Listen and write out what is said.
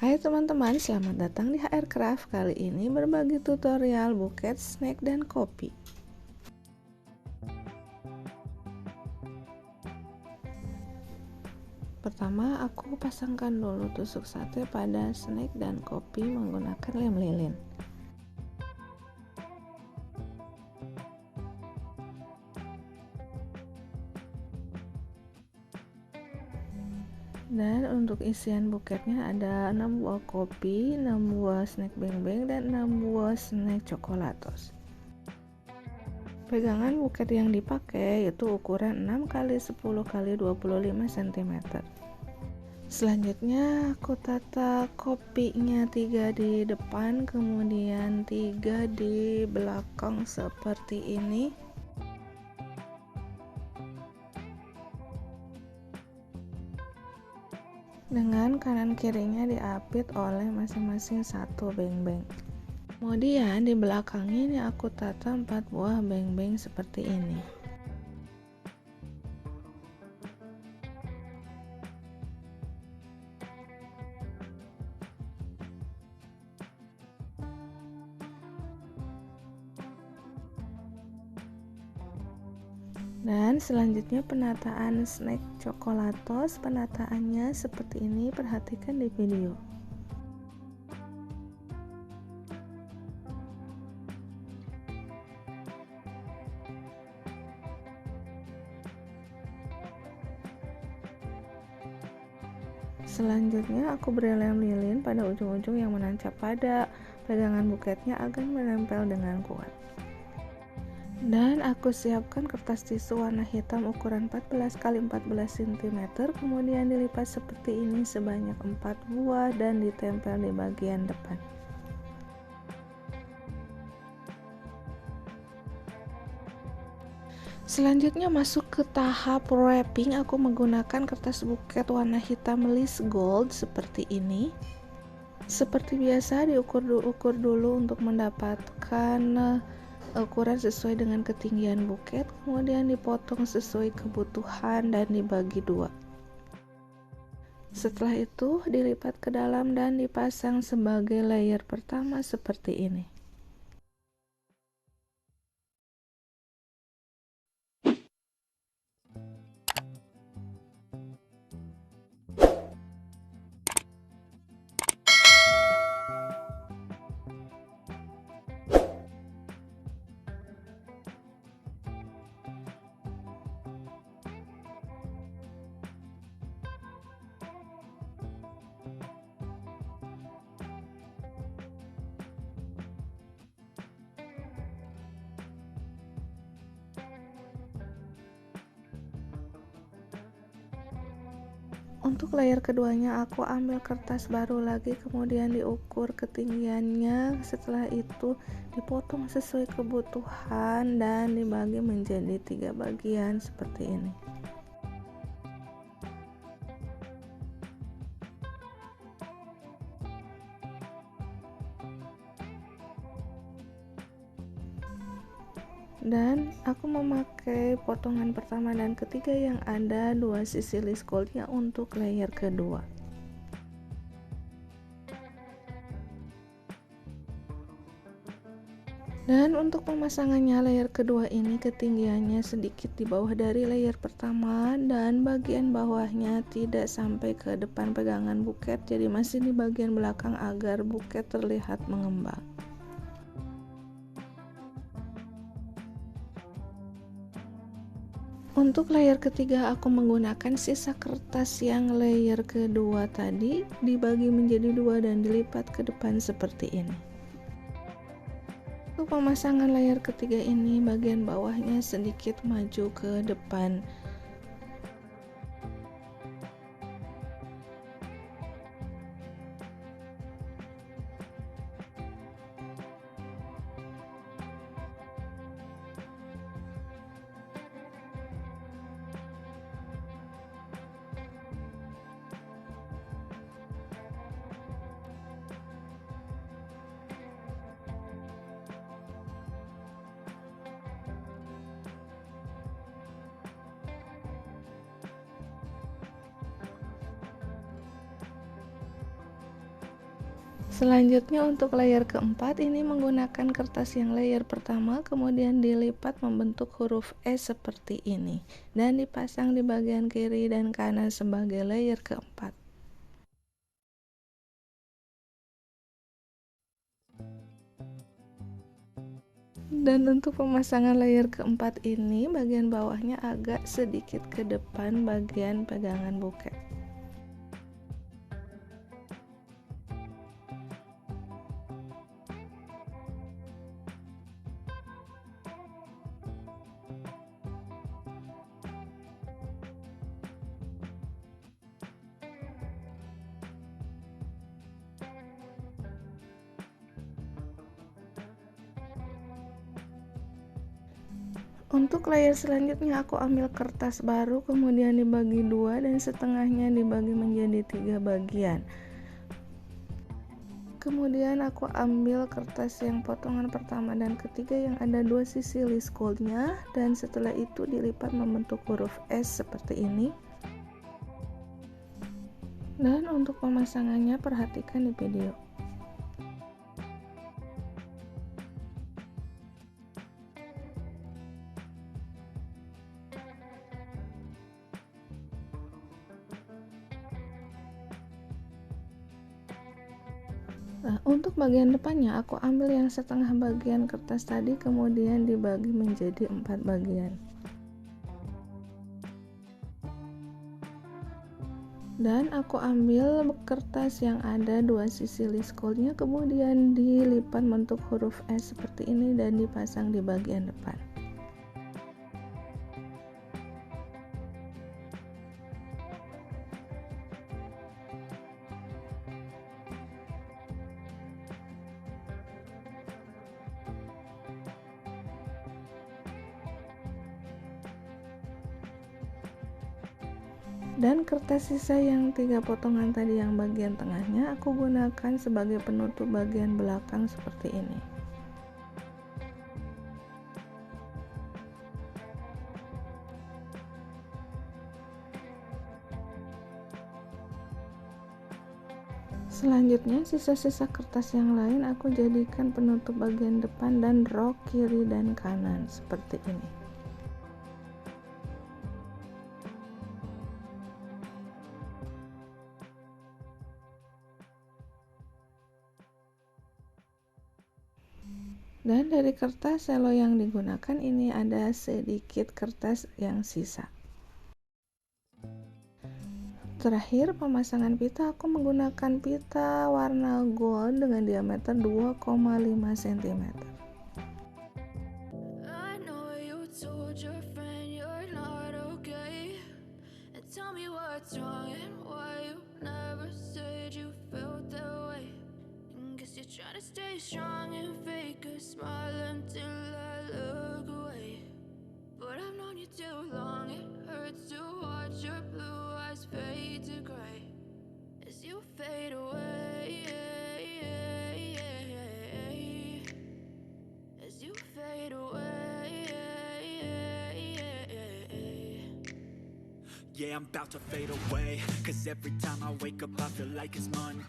Hai teman-teman, selamat datang di HR Craft. Kali ini berbagi tutorial buket, snack, dan kopi. Pertama, aku pasangkan dulu tusuk sate pada snack dan kopi menggunakan lem lilin. Dan untuk isian buketnya ada 6 buah kopi, 6 buah snack beng-beng, dan 6 buah snack coklatos. Pegangan buket yang dipakai yaitu ukuran 6x10x25 cm. Selanjutnya aku tata kopinya 3 di depan, kemudian 3 di belakang seperti ini. Dengan kanan kirinya diapit oleh masing-masing satu beng-beng. Kemudian di belakangnya ini aku tata 4 buah beng-beng seperti ini. Dan selanjutnya penataan snack coklatos, penataannya seperti ini, perhatikan di video. Selanjutnya aku beri lem lilin pada ujung-ujung yang menancap pada pegangan buketnya agar menempel dengan kuat. Dan aku siapkan kertas tisu warna hitam ukuran 14x14 cm, kemudian dilipat seperti ini sebanyak 4 buah dan ditempel di bagian depan. Selanjutnya masuk ke tahap wrapping. Aku menggunakan kertas buket warna hitam list gold seperti ini. Seperti biasa diukur dulu untuk mendapatkan ukuran sesuai dengan ketinggian buket, kemudian dipotong sesuai kebutuhan dan dibagi dua. Setelah itu dilipat ke dalam dan dipasang sebagai layer pertama seperti ini. Untuk layer keduanya aku ambil kertas baru lagi, kemudian diukur ketinggiannya. Setelah itu dipotong sesuai kebutuhan dan dibagi menjadi 3 bagian seperti ini. Dan aku memakai potongan pertama dan ketiga yang ada 2 sisi list goldnya untuk layer kedua. Dan untuk pemasangannya, layer kedua ini ketinggiannya sedikit di bawah dari layer pertama dan bagian bawahnya tidak sampai ke depan pegangan buket, jadi masih di bagian belakang agar buket terlihat mengembang. Untuk layer ketiga aku menggunakan sisa kertas yang layer kedua tadi, dibagi menjadi 2 dan dilipat ke depan seperti ini. Untuk pemasangan layer ketiga ini bagian bawahnya sedikit maju ke depan. Selanjutnya untuk layer keempat ini menggunakan kertas yang layer pertama kemudian dilipat membentuk huruf S seperti ini dan dipasang di bagian kiri dan kanan sebagai layer keempat. Dan untuk pemasangan layer keempat ini bagian bawahnya agak sedikit ke depan bagian pegangan buket. Untuk layer selanjutnya aku ambil kertas baru kemudian dibagi dua dan setengahnya dibagi menjadi 3 bagian. Kemudian aku ambil kertas yang potongan pertama dan ketiga yang ada dua sisi list goldnya dan setelah itu dilipat membentuk huruf S seperti ini. Dan untuk pemasangannya perhatikan di video. Nah, untuk bagian depannya aku ambil yang setengah bagian kertas tadi kemudian dibagi menjadi 4 bagian. Dan aku ambil kertas yang ada dua sisi list goldnya kemudian dilipat bentuk huruf S seperti ini dan dipasang di bagian depan. Dan kertas sisa yang 3 potongan tadi yang bagian tengahnya aku gunakan sebagai penutup bagian belakang seperti ini. Selanjutnya sisa-sisa kertas yang lain aku jadikan penutup bagian depan dan rok kiri dan kanan seperti ini. Dan dari kertas selo yang digunakan ini ada sedikit kertas yang sisa. Terakhir pemasangan pita aku menggunakan pita warna gold dengan diameter 2,5 cm. Try to stay strong and fake a smile until I look away. But I've known you too long, it hurts to watch your blue eyes fade to gray as you fade away, as you fade away. Yeah, I'm about to fade away, 'cause every time I wake up I feel like it's Monday.